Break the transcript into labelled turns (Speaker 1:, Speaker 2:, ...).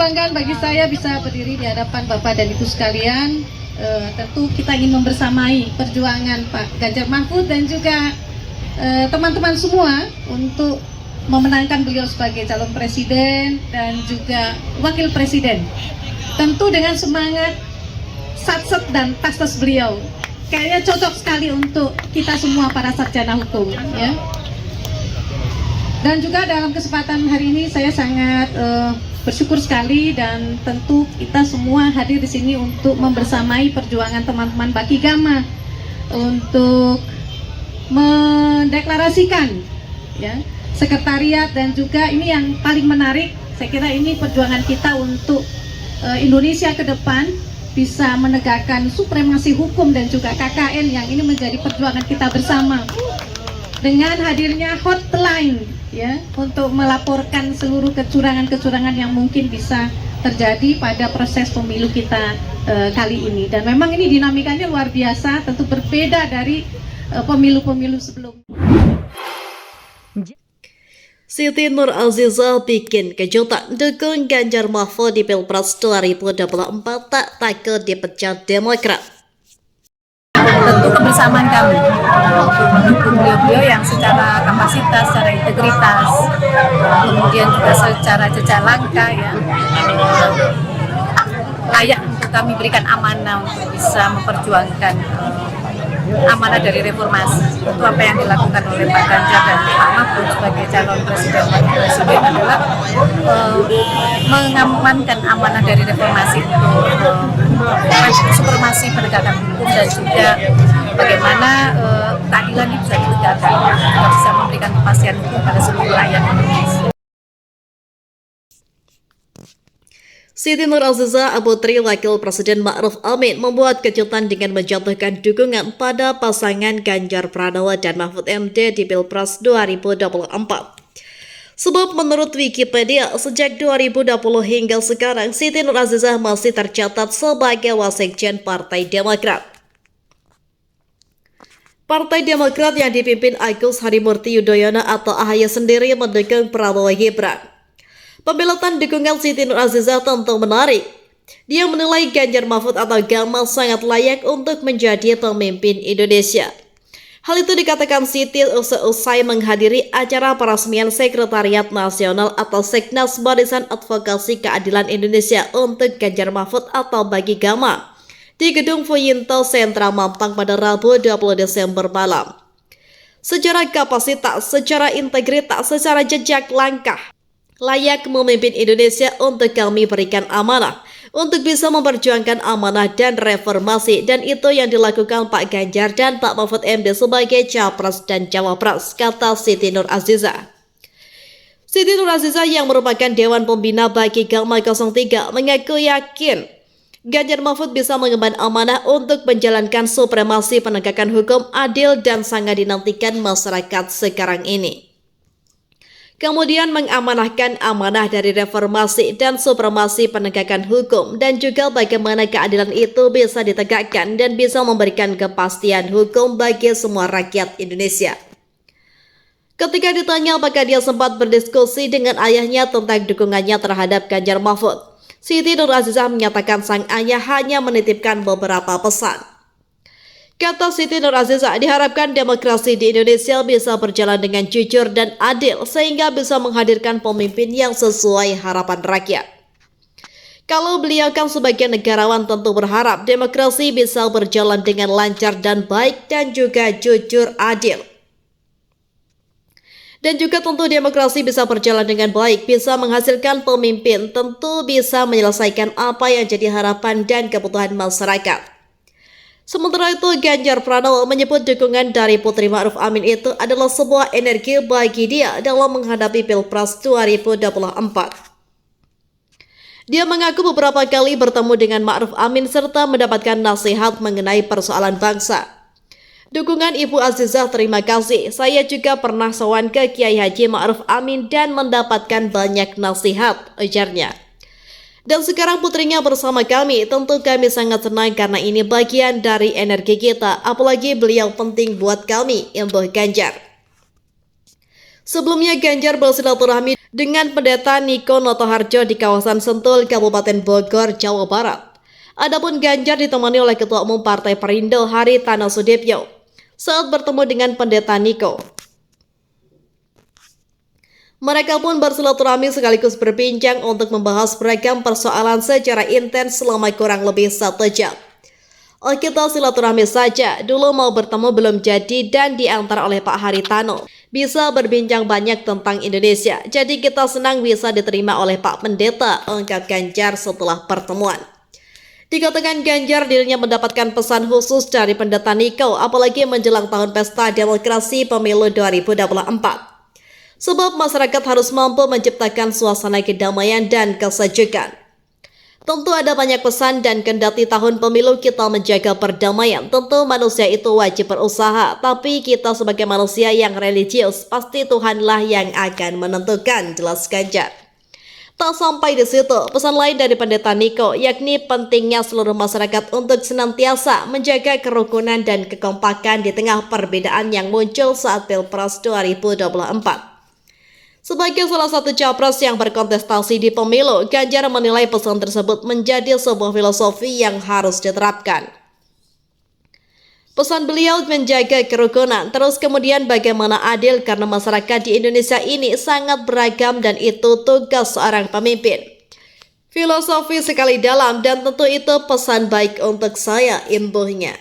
Speaker 1: kebanggaan bagi saya bisa berdiri di hadapan Bapak dan Ibu sekalian. Tentu kita ingin membersamai perjuangan Pak Ganjar Mahfud dan juga teman-teman semua untuk memenangkan beliau sebagai calon presiden dan juga wakil presiden. Tentu dengan semangat satset dan tastas beliau. Kayaknya cocok sekali untuk kita semua para sarjana hukum, ya. Dan juga dalam kesempatan hari ini saya sangat bersyukur sekali dan tentu kita semua hadir di sini untuk membersamai perjuangan teman-teman Baki Gama untuk mendeklarasikan, ya, sekretariat dan juga ini yang paling menarik. Saya kira ini perjuangan kita untuk Indonesia ke depan bisa menegakkan supremasi hukum dan juga KKN yang ini menjadi perjuangan kita bersama. Dengan hadirnya hotline, ya, untuk melaporkan seluruh kecurangan-kecurangan yang mungkin bisa terjadi pada proses pemilu kita kali ini. Dan memang ini dinamikanya luar biasa, tentu berbeda dari pemilu-pemilu sebelumnya.
Speaker 2: Siti Nur Aziza bikin kejutan dukung Ganjar Mahfud di Pilpres 2024 tak takut dipecat Demokrat.
Speaker 3: Tentu kebersamaan kami untuk mendukung beliau-beliau yang secara kapasitas, secara integritas, kemudian juga secara jejak langkah, ya, layak untuk kami berikan amanah untuk bisa memperjuangkan amanah dari reformasi. Itu apa yang dilakukan oleh Pak Ganjar dan Pak Mahfud sebagai calon presiden dan presiden adalah mengamankan amanah dari reformasi untuk supremasi penegakan hukum dan juga bagaimana keadilan itu bisa ditegakkan, kita bisa memberikan kepastian hukum pada seluruh rakyat Indonesia.
Speaker 2: Siti Nur Aziza, Putri Wakil Presiden Ma'ruf Amin, membuat kejutan dengan menjatuhkan dukungan pada pasangan Ganjar Pranowo dan Mahfud MD di Pilpres 2024. Sebab menurut Wikipedia, sejak 2020 hingga sekarang, Siti Nur Aziza masih tercatat sebagai Wasekjen Partai Demokrat. Partai Demokrat yang dipimpin Agus Harimurti Yudhoyono atau AHY sendiri mendukung Prabowo Gibran. Pembelotan dukungan Siti Nur Aziza tentu menarik. Dia menilai Ganjar Mahfud atau Gama sangat layak untuk menjadi pemimpin Indonesia. Hal itu dikatakan Siti usai menghadiri acara peresmian Sekretariat Nasional atau Seknas Barisan Advokasi Keadilan Indonesia untuk Ganjar Mahfud atau Bagi Gama di Gedung Fuyinto Sentra Mampang pada Rabu 20 Desember malam. Secara kapasitas, secara integritas, secara jejak langkah, layak memimpin Indonesia untuk kami berikan amanah untuk bisa memperjuangkan amanah dan reformasi, dan itu yang dilakukan Pak Ganjar dan Pak Mahfud MD sebagai Capres dan Cawapres, kata Siti Nur Aziza. Siti Nur Aziza yang merupakan Dewan Pembina Baki Gama 03 mengaku yakin Ganjar Mahfud bisa mengemban amanah untuk menjalankan supremasi penegakan hukum adil dan sangat dinantikan masyarakat sekarang ini. Kemudian mengamanahkan amanah dari reformasi dan supremasi penegakan hukum dan juga bagaimana keadilan itu bisa ditegakkan dan bisa memberikan kepastian hukum bagi semua rakyat Indonesia. Ketika ditanya apakah dia sempat berdiskusi dengan ayahnya tentang dukungannya terhadap Ganjar Mahfud, Siti Nur Aziza menyatakan sang ayah hanya menitipkan beberapa pesan. Kata Siti Nur Aziza, diharapkan demokrasi di Indonesia bisa berjalan dengan jujur dan adil sehingga bisa menghadirkan pemimpin yang sesuai harapan rakyat. Kalau beliau kan sebagai negarawan tentu berharap demokrasi bisa berjalan dengan lancar dan baik dan juga jujur adil. Dan juga tentu demokrasi bisa berjalan dengan baik, bisa menghasilkan pemimpin, tentu bisa menyelesaikan apa yang jadi harapan dan kebutuhan masyarakat. Sementara itu, Ganjar Pranowo menyebut dukungan dari Putri Ma'ruf Amin itu adalah sebuah energi bagi dia dalam menghadapi Pilpres 2024. Dia mengaku beberapa kali bertemu dengan Ma'ruf Amin serta mendapatkan nasihat mengenai persoalan bangsa. Dukungan Ibu Azizah, terima kasih. Saya juga pernah sowan ke Kiai Haji Ma'ruf Amin dan mendapatkan banyak nasihat, ujarnya. Dan sekarang putrinya bersama kami, tentu kami sangat senang karena ini bagian dari energi kita, apalagi beliau penting buat kami, imbuh Ganjar. Sebelumnya Ganjar bersilaturahmi dengan Pendeta Niko Notoharjo di kawasan Sentul, Kabupaten Bogor, Jawa Barat. Adapun Ganjar ditemani oleh Ketua Umum Partai Perindo Haritano Sudibyo saat bertemu dengan Pendeta Niko. Mereka pun bersilaturahmi sekaligus berbincang untuk membahas beragam persoalan secara intens selama kurang lebih 1 jam. Kita silaturahmi saja, dulu mau bertemu belum jadi dan diantar oleh Pak Haritano. Bisa berbincang banyak tentang Indonesia, jadi kita senang bisa diterima oleh Pak Pendeta, ungkap Ganjar setelah pertemuan. Dikatakan Ganjar dirinya mendapatkan pesan khusus dari Pendeta Niko, apalagi menjelang tahun pesta demokrasi pemilu 2024. Sebab masyarakat harus mampu menciptakan suasana kedamaian dan kesejukan. Tentu ada banyak pesan dan kendati tahun pemilu kita menjaga perdamaian. Tentu manusia itu wajib berusaha, tapi kita sebagai manusia yang religius, pasti Tuhanlah yang akan menentukan, jelas Ganjar. Tak sampai di situ, pesan lain dari Pendeta Niko, yakni pentingnya seluruh masyarakat untuk senantiasa menjaga kerukunan dan kekompakan di tengah perbedaan yang muncul saat Pilpres 2024. Sebagai salah satu capres yang berkontestasi di pemilu, Ganjar menilai pesan tersebut menjadi sebuah filosofi yang harus diterapkan. Pesan beliau menjaga kerukunan, terus kemudian bagaimana adil karena masyarakat di Indonesia ini sangat beragam dan itu tugas seorang pemimpin. Filosofi sekali dalam dan tentu itu pesan baik untuk saya, imbuhnya.